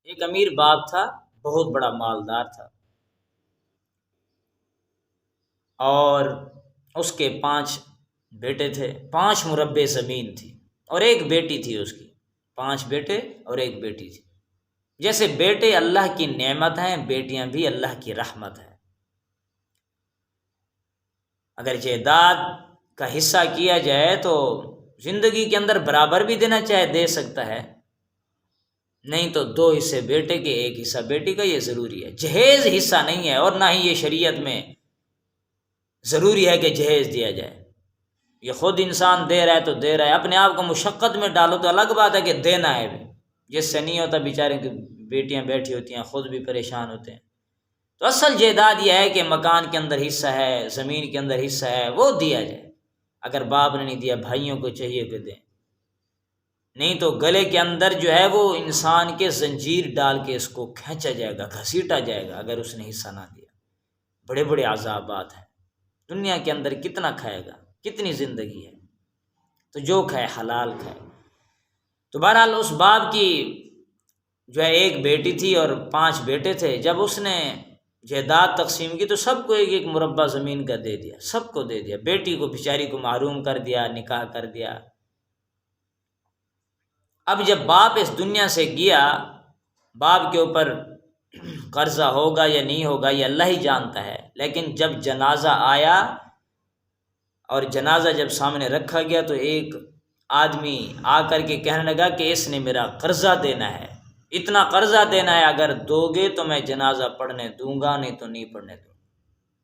ایک امیر باپ تھا، بہت بڑا مالدار تھا، اور اس کے 5 بیٹے تھے، 5 مربع زمین تھی، اور ایک بیٹی تھی اس کی۔ 5 بیٹے اور ایک بیٹی تھی۔ جیسے بیٹے اللہ کی نعمت ہیں، بیٹیاں بھی اللہ کی رحمت ہیں۔ اگر جائیداد کا حصہ کیا جائے تو زندگی کے اندر برابر بھی دینا چاہے دے سکتا ہے، نہیں تو 2 حصے بیٹے کے 1 حصہ بیٹی کا، یہ ضروری ہے۔ جہیز حصہ نہیں ہے، اور نہ ہی یہ شریعت میں ضروری ہے کہ جہیز دیا جائے۔ یہ خود انسان دے رہا ہے تو دے رہا ہے، اپنے آپ کو مشقت میں ڈالو تو الگ بات ہے کہ دینا ہے بھی، جس سے نہیں ہوتا بیچارے کی بیٹیاں بیٹھی ہوتی ہیں، خود بھی پریشان ہوتے ہیں۔ تو اصل جائیداد یہ ہے کہ مکان کے اندر حصہ ہے، زمین کے اندر حصہ ہے، وہ دیا جائے۔ اگر باپ نے نہیں دیا، بھائیوں کو چاہیے کہ دیں، نہیں تو گلے کے اندر جو ہے وہ انسان کے زنجیر ڈال کے اس کو کھینچا جائے گا، گھسیٹا جائے گا اگر اس نے حصہ نہ دیا۔ بڑے بڑے عذابات ہیں دنیا کے اندر، کتنا کھائے گا، کتنی زندگی ہے، تو جو کھائے حلال کھائے۔ تو بہرحال اس باپ کی جو ہے ایک بیٹی تھی اور 5 بیٹے تھے۔ جب اس نے جائیداد تقسیم کی تو سب کو 1 مربع زمین کا دے دیا، سب کو دے دیا، بیٹی کو بیچاری کو محروم کر دیا، نکاح کر دیا۔ اب جب باپ اس دنیا سے گیا، باپ کے اوپر قرضہ ہوگا یا نہیں ہوگا یہ اللہ ہی جانتا ہے، لیکن جب جنازہ آیا اور جنازہ جب سامنے رکھا گیا تو ایک آدمی آ کر کے کہنے لگا کہ اس نے میرا قرضہ دینا ہے، اتنا قرضہ دینا ہے، اگر دو گے تو میں جنازہ پڑھنے دوں گا، نہیں تو نہیں پڑھنے دوں گا۔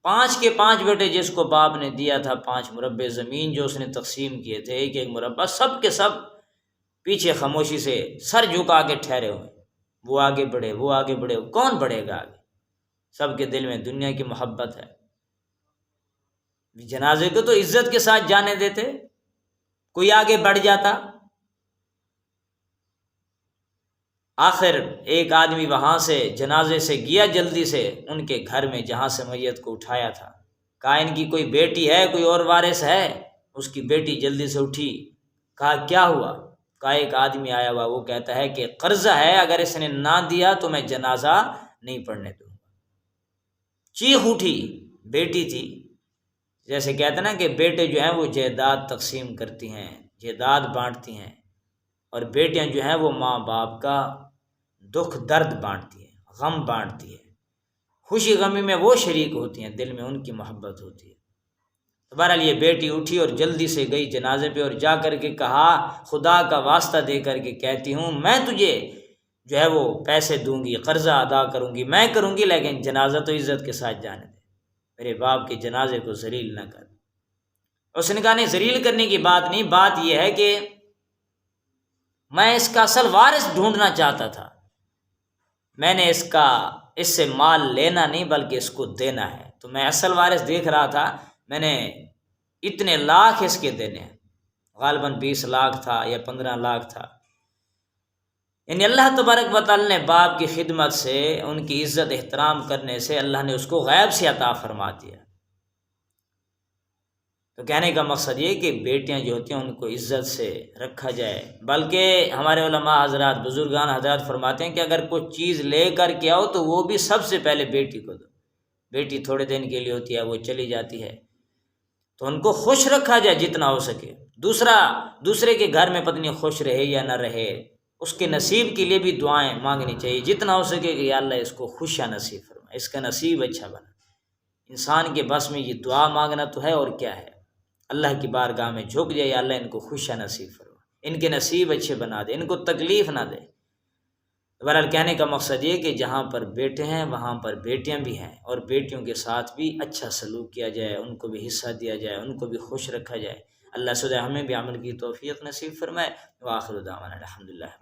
5 کے 5 بیٹے جس کو باپ نے دیا تھا، 5 مربع زمین جو اس نے تقسیم کیے تھے، 1 مربع، سب کے سب پیچھے خاموشی سے سر جھکا کے ٹھہرے ہوئے۔ وہ آگے بڑھے، وہ آگے بڑھے، کون بڑھے گا آگے؟ سب کے دل میں دنیا کی محبت ہے۔ جنازے کو تو عزت کے ساتھ جانے دیتے، کوئی آگے بڑھ جاتا۔ آخر ایک آدمی وہاں سے جنازے سے گیا جلدی سے ان کے گھر میں جہاں سے میت کو اٹھایا تھا، کہا ان کی کوئی بیٹی ہے، کوئی اور وارث ہے؟ اس کی بیٹی جلدی سے اٹھی، کہا کیا ہوا؟ کہا ایک آدمی آیا ہوا، وہ کہتا ہے کہ قرضہ ہے، اگر اس نے نہ دیا تو میں جنازہ نہیں پڑھنے دوں گا۔ چیخ اٹھی، بیٹی تھی۔ جیسے کہتے ہیں نا کہ بیٹے جو ہیں وہ جائیداد تقسیم کرتی ہیں، جائیداد بانٹتی ہیں، اور بیٹیاں جو ہیں وہ ماں باپ کا دکھ درد بانٹتی ہیں، غم بانٹتی ہے، خوشی غمی میں وہ شریک ہوتی ہیں، دل میں ان کی محبت ہوتی ہے۔ تو بہرحال یہ بیٹی اٹھی اور جلدی سے گئی جنازے پہ، اور جا کر کے کہا خدا کا واسطہ دے کر کے کہتی ہوں میں تجھے جو ہے وہ پیسے دوں گی، قرضہ ادا کروں گی، میں کروں گی، لیکن جنازہ تو عزت کے ساتھ جانے دے، میرے باپ کے جنازے کو ذلیل نہ کر۔ اس نے کہا نہیں، ذلیل کرنے کی بات نہیں، بات یہ ہے کہ میں اس کا اصل وارث ڈھونڈنا چاہتا تھا، میں نے اس سے مال لینا نہیں بلکہ اس کو دینا ہے، تو میں اصل وارث دیکھ رہا تھا، میں نے اتنے لاکھ اس کے دینے ہیں، غالباً 20 لاکھ تھا یا 15 لاکھ تھا۔ یعنی اللہ تبارک و تعالی نے باپ کی خدمت سے، ان کی عزت احترام کرنے سے اللہ نے اس کو غیب سے عطا فرما دیا۔ تو کہنے کا مقصد یہ کہ بیٹیاں جو ہوتی ہیں ان کو عزت سے رکھا جائے، بلکہ ہمارے علماء حضرات، بزرگان حضرات فرماتے ہیں کہ اگر کوئی چیز لے کر کے آؤ تو وہ بھی سب سے پہلے بیٹی کو دو۔ بیٹی تھوڑے دن کے لیے ہوتی ہے، وہ چلی جاتی ہے، تو ان کو خوش رکھا جائے جتنا ہو سکے۔ دوسرے کے گھر میں پتنی خوش رہے یا نہ رہے، اس کے نصیب کے لیے بھی دعائیں مانگنی چاہیے جتنا ہو سکے کہ یا اللہ اس کو خوشیاں نصیب فرما، اس کا نصیب اچھا بنا۔ انسان کے بس میں یہ دعا مانگنا تو ہے، اور کیا ہے، اللہ کی بارگاہ میں جھک جائے، یا اللہ ان کو خوشیاں نصیب فرما، ان کے نصیب اچھے بنا دے، ان کو تکلیف نہ دے۔ بہرحال کہنے کا مقصد یہ کہ جہاں پر بیٹے ہیں وہاں پر بیٹیاں بھی ہیں، اور بیٹیوں کے ساتھ بھی اچھا سلوک کیا جائے، ان کو بھی حصہ دیا جائے، ان کو بھی خوش رکھا جائے۔ اللہ سدائے ہمیں بھی عمل کی توفیق نصیب فرمائے۔ وآخر دعوانا الحمدللہ۔